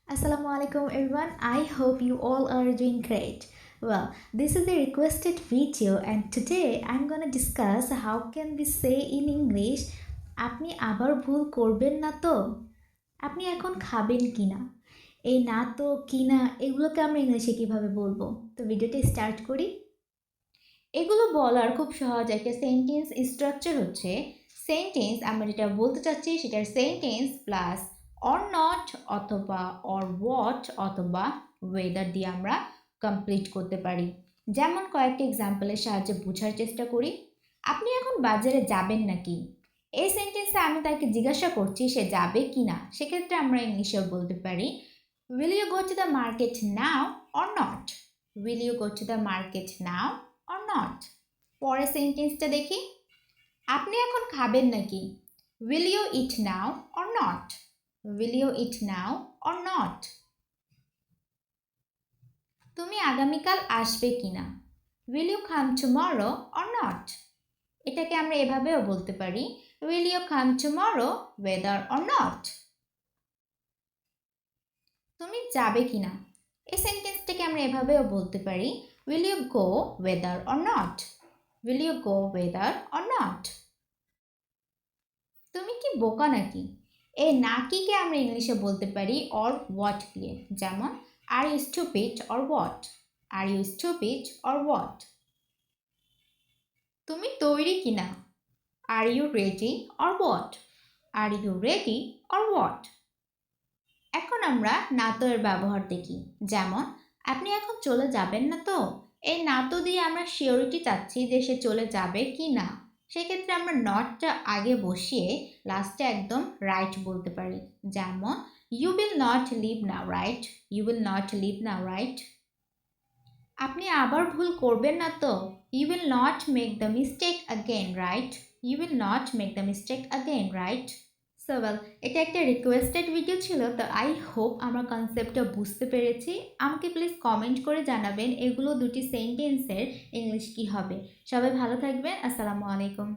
Assalamu alaikum everyone. I hope you all are doing great. Well, this is a requested video and today I'm gonna discuss how can we say in English আপনি আবার ভুল করবেন না তো? আপনি এখন খাবেন কিনা? এই না তো কিনা এগুলোকে আমরা ইংলিশে কিভাবে বলবো? তো ভিডিওটি স্টার্ট করি। এগুলো বলার খুব সহজ একটা সেন্টেন্স স্ট্রাকচার হচ্ছে সেন্টেন্স আমরা যেটা বলতে চাচ্ছি সেটার সেন্টেন্স প্লাস অর নট অথবা অর হোয়াট অথবা ওয়েদার দিয়ে আমরা কমপ্লিট করতে পারি। যেমন কয়েকটি এক্সাম্পলের সাহায্যে বোঝার চেষ্টা করি। আপনি এখন বাজারে যাবেন নাকি? এই সেন্টেন্সে আমি তাকে জিজ্ঞাসা করছি সে যাবে কি না, সেক্ষেত্রে আমরা ইংলিশে বলতে পারি will you go to the market now or not? Will you go to the market now or not? পরের সেন্টেন্সটা দেখি। আপনি এখন খাবেন নাকি? Will you eat now or not? Will you eat now or not? তুমি আগামীকাল আসবে কিনা? Will you come tomorrow or not? এটাকে আমরা এভাবেও বলতে পারি will you come tomorrow whether or not? তুমি যাবে কিনা? এই সেন্টেন্সটাকে আমরা এভাবেও বলতে পারি will you go whether or not? Will you go whether or not? তুমি কি বোকা নাকি? এই নাকিকে আমরা ইংলিশে বলতে পারি অর হোয়াট দিয়ে, যেমন are you stupid or what? Are you stupid or what? তুমি তৈরি কিনা? Are you ready or what? Are you ready or what? এখন আমরা না তো এর ব্যবহার দেখি, যেমন আপনি এখন চলে যাবেন না তো? এই না তো দিয়ে আমরা শিওরিটি চাচ্ছি যে সে চলে যাবে কি না। সেক্ষেত্রে আমরা নটটা আগে বসিয়ে লাস্টে একদম রাইট বলতে পারি, যেমন you will not leave now right? You will not leave now right? আপনি আবার ভুল করবেন না তো? You will not make the mistake again right? You will not make the mistake again right? So well, এটা একটা রিকোয়েস্টেড ভিডিও ছিল, তো আই হোপ আমার কনসেপ্টটা বুঝতে পেরেছি। আমাকে প্লিজ কমেন্ট করে জানাবেন এগুলো দুটি সেন্টেন্সের ইংলিশ কী হবে। সবাই ভালো থাকবেন। আসসালামু আলাইকুম।